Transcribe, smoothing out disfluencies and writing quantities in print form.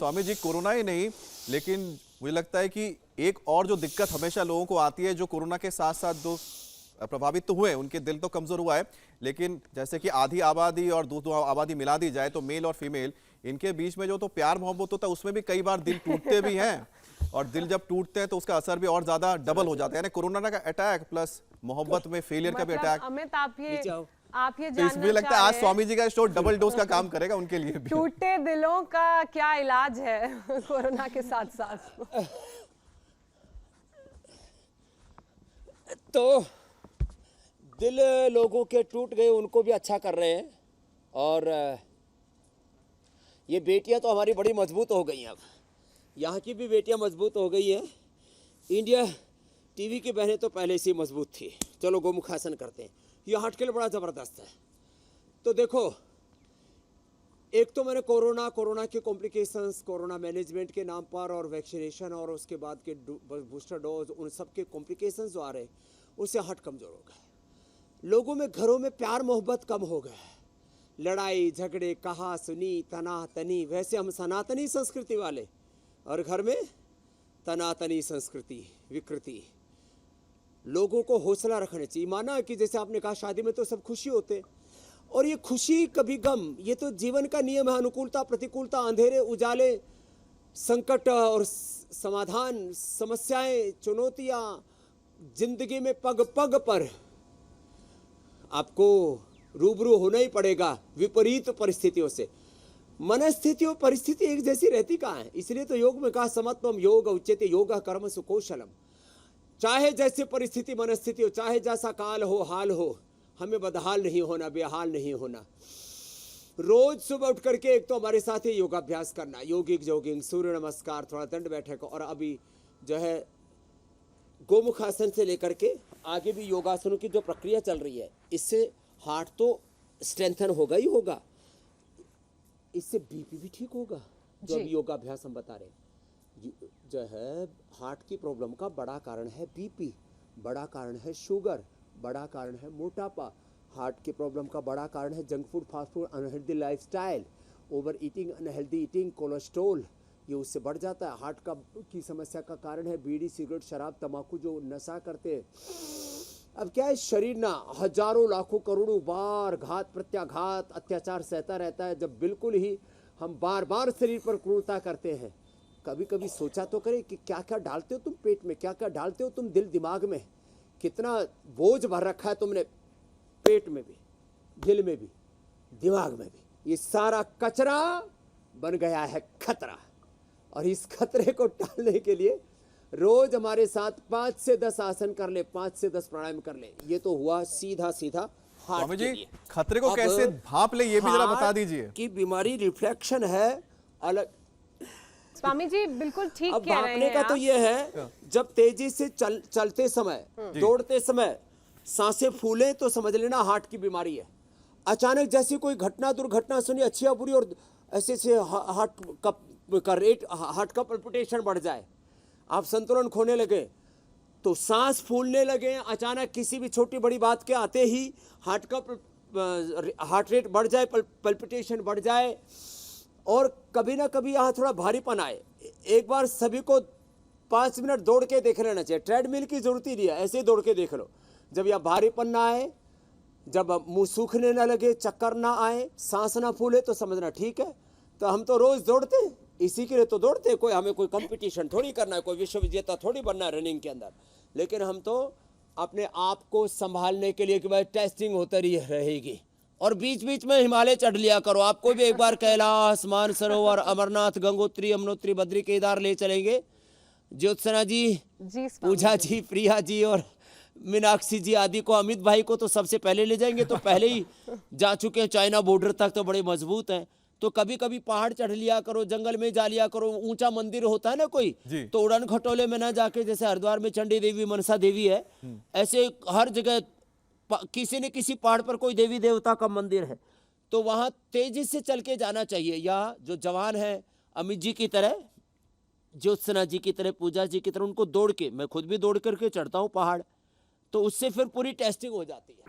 Swami ji, corona ही नहीं, लेकिन मुझे लगता है कि एक और जो दिक्कत हमेशा लोगों को आती है, जो कोरोना के साथ साथ जो प्रभावित तो हुए, उनके दिल तो कमजोर हुआ है, लेकिन जैसे कि आधी आबादी और दो आबादी मिला दी जाए तो मेल और फीमेल, इनके बीच में जो तो प्यार मोहब्बत होता है उसमें भी कई बार दिल टूटते भी हैं, और दिल जब टूटते हैं तो उसका असर भी और ज्यादा डबल हो जाता है। यानी कोरोना का अटैक प्लस मोहब्बत में फेलियर का भी अटैक। अमित, आप ये तो जानना इसमें लगता है आज स्वामी जी का शो डबल डोज का काम करेगा उनके लिए भी। टूटे दिलों का क्या इलाज है कोरोना के साथ साथ? तो दिल लोगों के टूट गए, उनको भी अच्छा कर रहे हैं। और ये बेटियां तो हमारी बड़ी मजबूत हो गई हैं। अब यहाँ की भी बेटियां मजबूत हो गई है। इंडिया टीवी की बहनें तो पहले से ही मजबूत थी। चलो गोमुखासन करते हैं। ये हार्ट के लिए बड़ा ज़बरदस्त है। तो देखो, एक तो मैंने कोरोना के कॉम्प्लिकेशंस, कोरोना मैनेजमेंट के नाम पर और वैक्सीनेशन और उसके बाद के बूस्टर डोज, उन सब के कॉम्प्लिकेशंस जो आ रहे, उससे हार्ट कमज़ोर हो गए। लोगों में, घरों में प्यार मोहब्बत कम हो गया। लड़ाई झगड़े, कहा सुनी, तना तनी। वैसे हम सनातनी संस्कृति वाले, और घर में तनातनी संस्कृति, विकृति। लोगों को हौसला रखना चाहिए। माना कि जैसे आपने कहा शादी में तो सब खुशी होते, और ये खुशी कभी गम, ये तो जीवन का नियम है। अनुकूलता प्रतिकूलता, अंधेरे उजाले, संकट और समाधान, समस्याएं, चुनौतियां, जिंदगी में पग पग पर आपको रूबरू होना ही पड़ेगा विपरीत परिस्थितियों से। मनस्थितियों परिस्थिति एक जैसी रहती कहाँ है? इसलिए तो योग में कहा समत्वम योग उच्यते योग कर्म सुकौशलम। चाहे जैसी परिस्थिति मनस्थिति हो, चाहे जैसा काल हो, हाल हो, हमें बदहाल नहीं होना, बेहाल नहीं होना। रोज सुबह उठ करके एक तो हमारे साथ ही योगाभ्यास करना, योगिक जॉगिंग, सूर्य नमस्कार, थोड़ा दंड बैठक, और अभी जो है गोमुख आसन से लेकर के आगे भी योगासनों की जो प्रक्रिया चल रही है, इससे हार्ट तो स्ट्रेंथन होगा ही होगा, इससे बीपी भी ठीक होगा। जो अभी योगाभ्यास हम बता रहे हैं, जो है हार्ट की प्रॉब्लम का बड़ा कारण है बीपी, बड़ा कारण है शुगर, बड़ा कारण है मोटापा। हार्ट की प्रॉब्लम का बड़ा कारण है junk food, fast food, unhealthy lifestyle, over eating, unhealthy eating, cholesterol, ये उससे बढ़ जाता है। हार्ट का की समस्या का कारण है बीड़ी, सिगरेट, शराब, तंबाकू, जो नशा करते हैं। अब क्या है, शरीर ना हजारों लाखों करोड़ों बार घात प्रत्याघात अत्याचार सहता रहता है। जब बिल्कुल ही हम बार बार शरीर पर क्रूरता करते हैं, कभी कभी सोचा तो करें कि क्या क्या डालते हो तुम पेट में, क्या क्या डालते हो तुम दिल दिमाग में। कितना बोझ भर रखा है तुमने पेट में भी, दिल में भी, दिमाग में भी। ये सारा कचरा बन गया है खतरा, और इस खतरे को टालने के लिए रोज हमारे साथ 5 से 10 आसन कर ले, 5 से 10 प्राणायाम कर ले। ये तो हुआ सीधा सीधा हार्ट के लिए। खतरे को कैसे भांप ले, ये भी जरा बता दीजिए। कि बीमारी रिफ्लेक्शन है अलग। स्वामी जी बिल्कुल ठीक अब कह रहे भागने हैं का तो आप। ये है, जब तेजी से चलते समय, दौड़ते समय सांसें फूले तो समझ लेना हार्ट की बीमारी है। अचानक जैसी कोई घटना दुर्घटना सुनी, अच्छी या बुरी, और ऐसे से हार्ट का पल्पिटेशन बढ़ जाए, आप संतुलन खोने लगे, तो सांस फूलने लगे, अचानक किसी भी छोटी बड़ी बात के आते ही हार्ट रेट बढ़ जाए, पल्पिटेशन बढ़ जाए, और कभी ना कभी यहाँ थोड़ा भारीपन आए। एक बार सभी को 5 मिनट दौड़ के देख लेना चाहिए। ट्रेडमिल की जरूरत ही नहीं है, ऐसे ही दौड़ के देख लो। जब यह भारीपन ना आए, जब मुंह सूखने ना लगे, चक्कर ना आए, सांस ना फूले, तो समझना ठीक है। तो हम तो रोज दौड़ते हैं, इसी के लिए तो दौड़ते हैं। कोई हमें कोई कंपटीशन थोड़ी करना है, कोई विश्व विजेता थोड़ी बनना है रनिंग के अंदर। लेकिन हम तो अपने आप को संभालने के लिए कि भाई टेस्टिंग होती रहेगी, और बीच बीच में हिमालय चढ़ लिया करो। आपको भी एक बार कैलाश, मानसरोवर, अमरनाथ, गंगोत्री, यमुनोत्री, बद्री, केदार ले चलेंगे। ज्योत्सना जी, पूजा जी, प्रिया जी और मीनाक्षी जी आदि को, अमित भाई को तो सबसे पहले ले जाएंगे। तो पहले ही जा चुके हैं चाइना बॉर्डर तक, तो बड़े मजबूत हैं। तो कभी कभी पहाड़ चढ़ लिया करो, जंगल में जा लिया करो। ऊंचा मंदिर होता है ना कोई, तो उड़न खटोले में ना जाके, जैसे हरिद्वार में चंडी देवी, मनसा देवी है, ऐसे हर जगह किसी न किसी पहाड़ पर कोई देवी देवता का मंदिर है, तो वहां तेजी से चल के जाना चाहिए। या जो जवान है अमित जी की तरह, ज्योत्सना जी की तरह, पूजा जी की तरह, उनको दौड़ के, मैं खुद भी दौड़ करके चढ़ता हूँ पहाड़, तो उससे फिर पूरी टेस्टिंग हो जाती है।